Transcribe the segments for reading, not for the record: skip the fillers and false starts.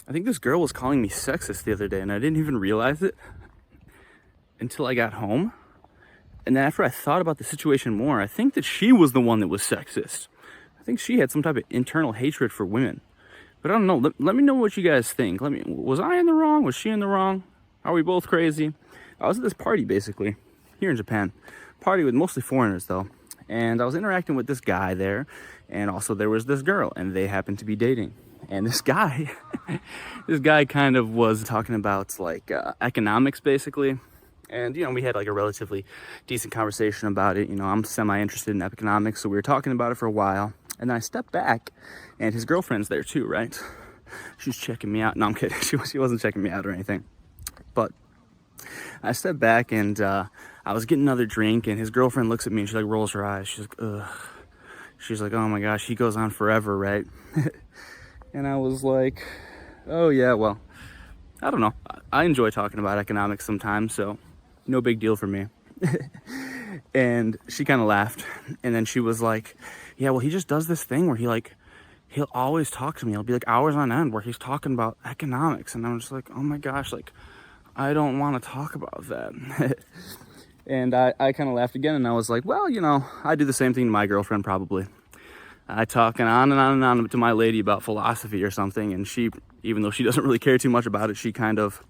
I think this girl was calling me sexist the other day, and I didn't even realize it until I got home. And then after I thought about the situation more, I think that she was the one that was sexist. I think she had some type of internal hatred for women. But I don't know. Let me know what you guys think. Was I in the wrong? Was she in the wrong? Are we both crazy? I was at this party, basically, here in Japan. Party with mostly foreigners, though. And I was interacting with this guy there. And also there was this girl. And they happened to be dating. And this guy, this guy kind of was talking about, like, economics, basically. And, we had, like, a relatively decent conversation about it. I'm semi-interested in economics, so we were talking about it for a while. And then I stepped back, and his girlfriend's there too, right? She was checking me out. No, I'm kidding. She wasn't checking me out or anything. But I stepped back, and I was getting another drink, and his girlfriend looks at me, and she, like, rolls her eyes. She's like, ugh. She's like, oh, my gosh, he goes on forever, right? And I was like, oh, yeah, well, I don't know. I enjoy talking about economics sometimes, so no big deal for me. And she kind of laughed. And then she was like, yeah, well, he just does this thing where he'll always talk to me. It'll be like hours on end where he's talking about economics. And I'm just like, oh my gosh, like, I don't want to talk about that. And I kind of laughed again. And I was like, well, I do the same thing to my girlfriend probably. I talk on and on and on to my lady about philosophy or something. And she, even though she doesn't really care too much about it, she kind of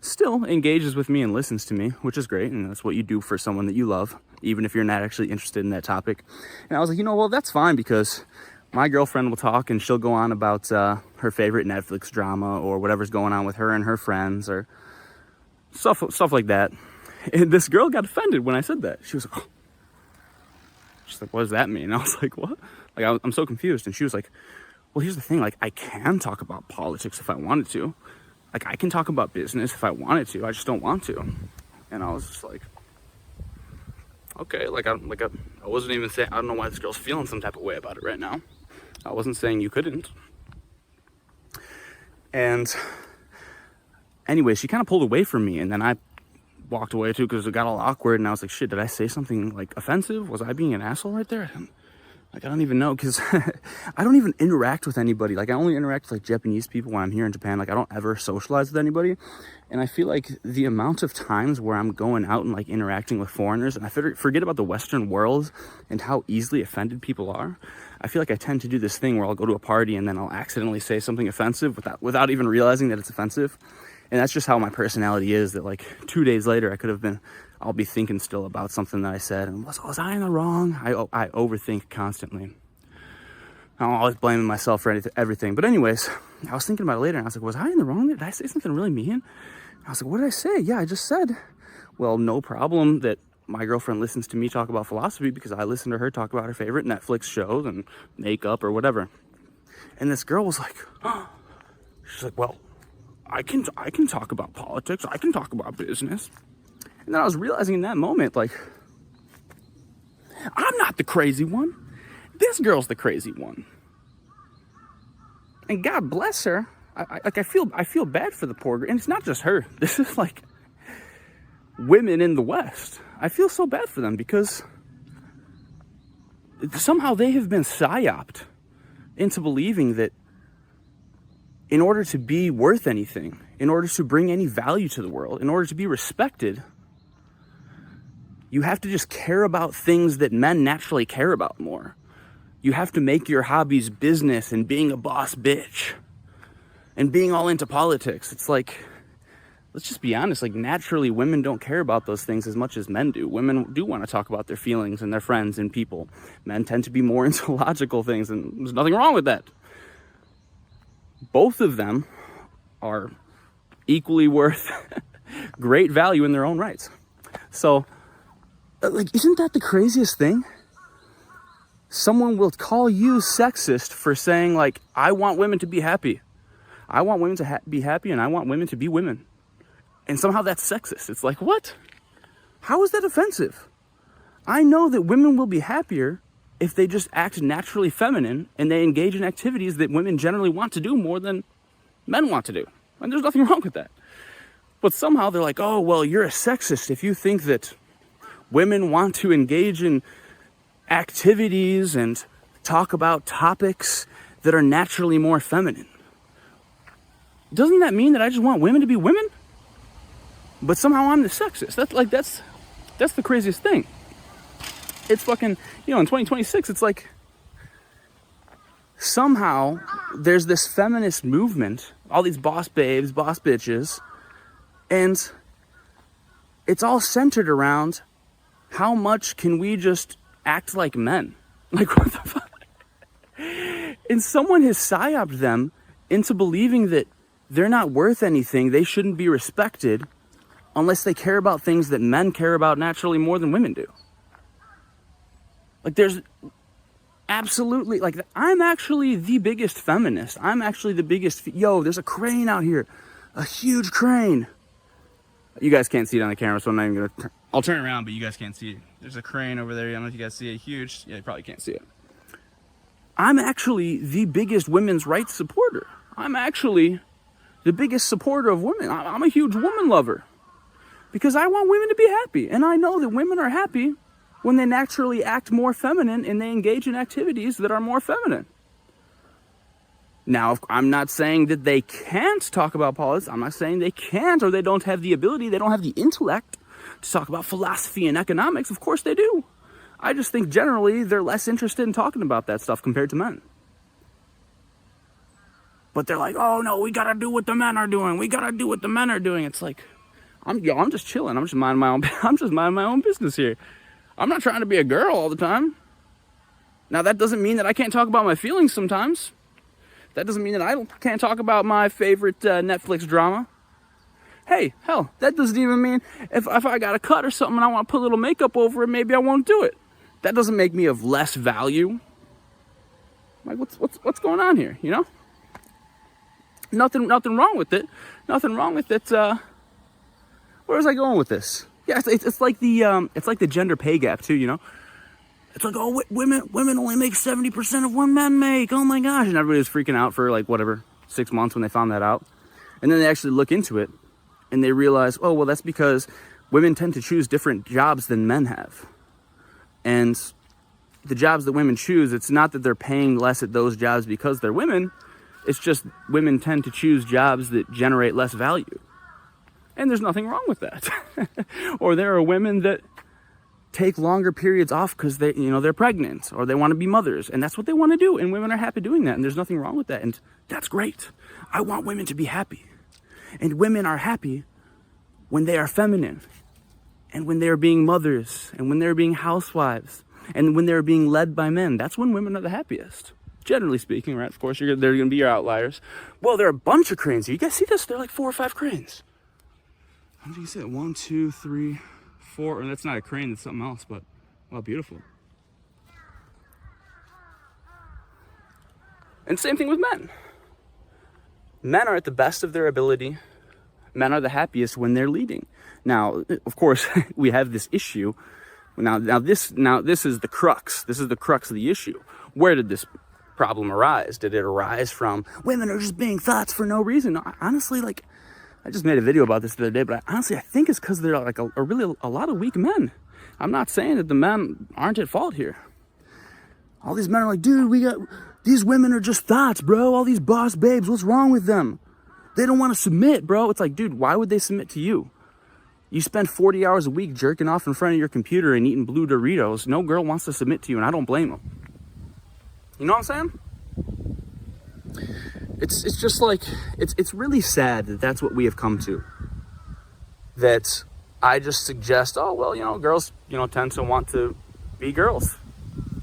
still engages with me and listens to me, which is great. And that's what you do for someone that you love, even if you're not actually interested in that topic. And I was like, well, that's fine, because my girlfriend will talk and she'll go on about her favorite Netflix drama or whatever's going on with her and her friends or stuff like that. And this girl got offended when I said that. She was like, oh. She's like, what does that mean? And I was like, what? Like, I'm so confused. And she was like, well, here's the thing. Like, I can talk about politics if I wanted to. Like, I can talk about business if I wanted to. I just don't want to. And I was just like, okay. I wasn't even saying, I don't know why this girl's feeling some type of way about it right now. I wasn't saying you couldn't. And anyway, she kind of pulled away from me. And then I walked away too, because it got all awkward. And I was like, shit, did I say something like offensive? Was I being an asshole right there? I don't even know, because I don't even interact with anybody. Like, I only interact with, like, Japanese people when I'm here in Japan. Like, I don't ever socialize with anybody. And I feel like the amount of times where I'm going out and, like, interacting with foreigners, and I forget about the Western world and how easily offended people are. I feel like I tend to do this thing where I'll go to a party and then I'll accidentally say something offensive without even realizing that it's offensive. And that's just how my personality is, that, like, 2 days later I'll be thinking still about something that I said, and was I in the wrong? I overthink constantly. I'm always blaming myself for everything. But anyways, I was thinking about it later, and I was like, was I in the wrong? Did I say something really mean? I was like, what did I say? Yeah, I just said, well, no problem that my girlfriend listens to me talk about philosophy, because I listen to her talk about her favorite Netflix shows and makeup or whatever. And this girl was like, oh. She's like, well, I can talk about politics. I can talk about business. And then I was realizing in that moment, like, I'm not the crazy one. This girl's the crazy one. And God bless her. I feel bad for the poor girl. And it's not just her. This is, like, women in the West. I feel so bad for them, because somehow they have been psyoped into believing that in order to be worth anything, in order to bring any value to the world, in order to be respected, you have to just care about things that men naturally care about more. You have to make your hobbies business and being a boss bitch and being all into politics. It's like, let's just be honest, like, naturally women don't care about those things as much as men do. Women do want to talk about their feelings and their friends and people. Men tend to be more into logical things, and there's nothing wrong with that. Both of them are equally worth great value in their own rights. So, like, isn't that the craziest thing? Someone will call you sexist for saying, like, I want women to be happy. I want women to be happy, and I want women to be women. And somehow that's sexist. It's like, what? How is that offensive? I know that women will be happier if they just act naturally feminine and they engage in activities that women generally want to do more than men want to do. And there's nothing wrong with that. But somehow they're like, oh, well, you're a sexist if you think that women want to engage in activities and talk about topics that are naturally more feminine. doesn't that mean that I just want women to be women? But somehow I'm the sexist. That's the craziest thing. It's fucking, in 2026, it's like somehow there's this feminist movement, all these boss babes, boss bitches, and it's all centered around how much can we just act like men? Like, what the fuck? And someone has psyoped them into believing that they're not worth anything, they shouldn't be respected unless they care about things that men care about naturally more than women do. Like, there's absolutely, like, I'm actually the biggest feminist. I'm actually the biggest, there's a crane out here. A huge crane. You guys can't see it on the camera, so I'm not even gonna, I'll turn around, but you guys can't see it. There's a crane over there. I don't know if you guys see it. Huge. Yeah, you probably can't see it. I'm actually the biggest women's rights supporter. I'm actually the biggest supporter of women. I'm a huge woman lover. Because I want women to be happy. And I know that women are happy when they naturally act more feminine and they engage in activities that are more feminine. Now, I'm not saying that they can't talk about politics. I'm not saying they can't or they don't have the ability, they don't have the intellect to talk about philosophy and economics. Of course they do. I just think generally they're less interested in talking about that stuff compared to men. But they're like, oh no, we gotta do what the men are doing. We gotta do what the men are doing. It's like, I'm just chilling. I'm just minding my own business here. I'm not trying to be a girl all the time. Now that doesn't mean that I can't talk about my feelings sometimes. That doesn't mean that I can't talk about my favorite Netflix drama. Hey, hell, that doesn't even mean if I got a cut or something and I want to put a little makeup over it, maybe I won't do it. That doesn't make me of less value. Like, what's going on here, Nothing wrong with it. Nothing wrong with it. Where was I going with this? Yeah, it's like the gender pay gap too, It's like, oh, women only make 70% of what men make. Oh my gosh. And everybody was freaking out for 6 months when they found that out. And then they actually look into it and they realize, oh, well, that's because women tend to choose different jobs than men have. And the jobs that women choose, it's not that they're paying less at those jobs because they're women. It's just women tend to choose jobs that generate less value. And there's nothing wrong with that. Or there are women that take longer periods off because they're pregnant or they want to be mothers and that's what they want to do. And women are happy doing that. And there's nothing wrong with that. And that's great. I want women to be happy. And women are happy when they are feminine and when they're being mothers and when they're being housewives and when they're being led by men. That's when women are the happiest. Generally speaking, right? Of course, there are going to be your outliers. Well, there are a bunch of cranes here. You guys see this? There are like 4 or 5 cranes. How do you see it? 1, 2, 3, 4. And that's not a crane, that's something else, but wow, beautiful. And same thing with men. Men are at the best of their ability. Men are the happiest when they're leading. Now, of course, we have this issue. Now this is the crux. This is the crux of the issue. Where did this problem arise? Did it arise from women are just being thoughts for no reason? No, honestly, I just made a video about this the other day, but I think it's because there are a lot of weak men. I'm not saying that the men aren't at fault here. All these men are like, dude, these women are just thoughts, bro. All these boss babes, what's wrong with them? They don't want to submit, bro. It's like, dude, why would they submit to you? You spend 40 hours a week jerking off in front of your computer and eating blue Doritos. No girl wants to submit to you, and I don't blame them. You know what I'm saying? It's just like, it's really sad that that's what we have come to. That I just suggest, oh, well, girls, tend to want to be girls.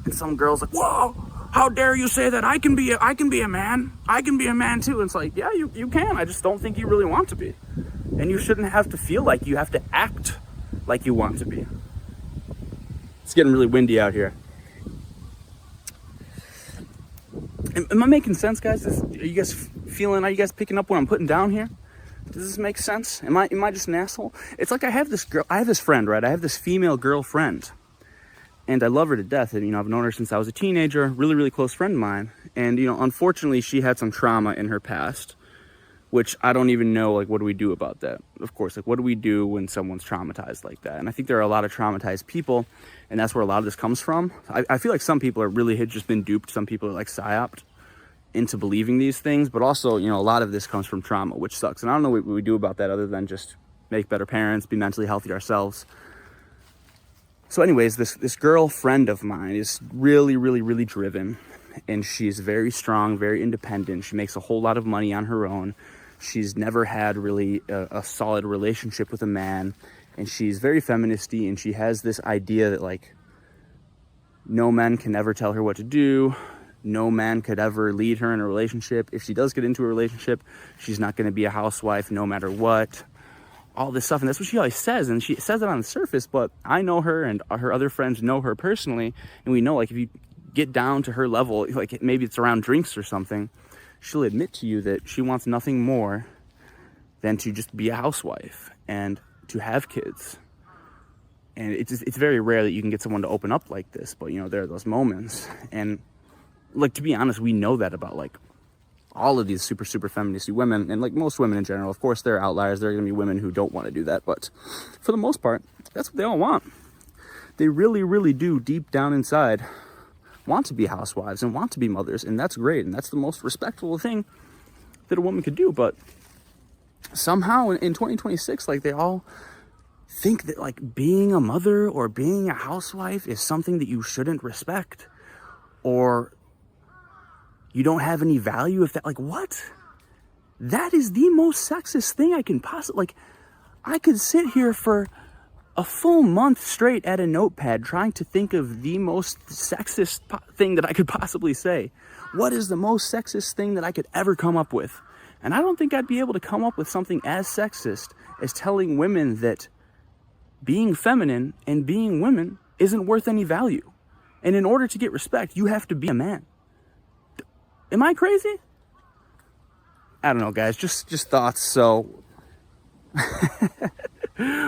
And some girls like, whoa, how dare you say that? I can be a man. I can be a man too. And it's like, yeah, you can. I just don't think you really want to be. And you shouldn't have to feel like you have to act like you want to be. It's getting really windy out here. Am I making sense, guys? Are you guys picking up what I'm putting down here? Does this make sense? Am I just an asshole? It's like I have this friend, right? I have this female girlfriend. And I love her to death. And, I've known her since I was a teenager, really, really close friend of mine. And, unfortunately, she had some trauma in her past, which I don't even know, what do we do about that? Of course, what do we do when someone's traumatized like that? And I think there are a lot of traumatized people, and that's where a lot of this comes from. I feel like some people are really had just been duped. Some people are psyoped. into believing these things, but also, a lot of this comes from trauma, which sucks. And I don't know what we do about that other than just make better parents, be mentally healthy ourselves. So anyways, this girlfriend of mine is really, really, really driven, and she's very strong, very independent. She makes a whole lot of money on her own. She's never had really a solid relationship with a man, and she's very feministy, and she has this idea that, like, no man can ever tell her what to do. No man could ever lead her in a relationship. If she does get into a relationship, she's not going to be a housewife no matter what. All this stuff, and that's what she always says, and she says it on the surface, but I know her, and her other friends know her personally, and we know, like, if you get down to her level, like, maybe it's around drinks or something, she'll admit to you that she wants nothing more than to just be a housewife and to have kids. And it's very rare that you can get someone to open up like this, but, there are those moments. And, like, to be honest, we know that about, like, all of these super, super feministy women, and, like, most women in general. Of course, there are outliers. There are going to be women who don't want to do that, but for the most part, that's what they all want. They really, really do, deep down inside, want to be housewives and want to be mothers, and that's great, and that's the most respectful thing that a woman could do. But somehow in 2026, like, they all think that, like, being a mother or being a housewife is something that you shouldn't respect, or you don't have any value if that, like, what? That is the most sexist thing I can possibly, like, I could sit here for a full month straight at a notepad trying to think of the most sexist thing that I could possibly say. What is the most sexist thing that I could ever come up with? And I don't think I'd be able to come up with something as sexist as telling women that being feminine and being women isn't worth any value. And in order to get respect, you have to be a man. Am I crazy? I don't know, guys. Just thoughts. So,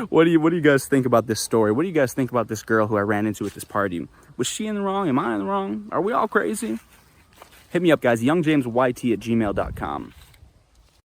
what do you guys think about this story? What do you guys think about this girl who I ran into at this party? Was she in the wrong? Am I in the wrong? Are we all crazy? Hit me up, guys. yungjamesYT@gmail.com.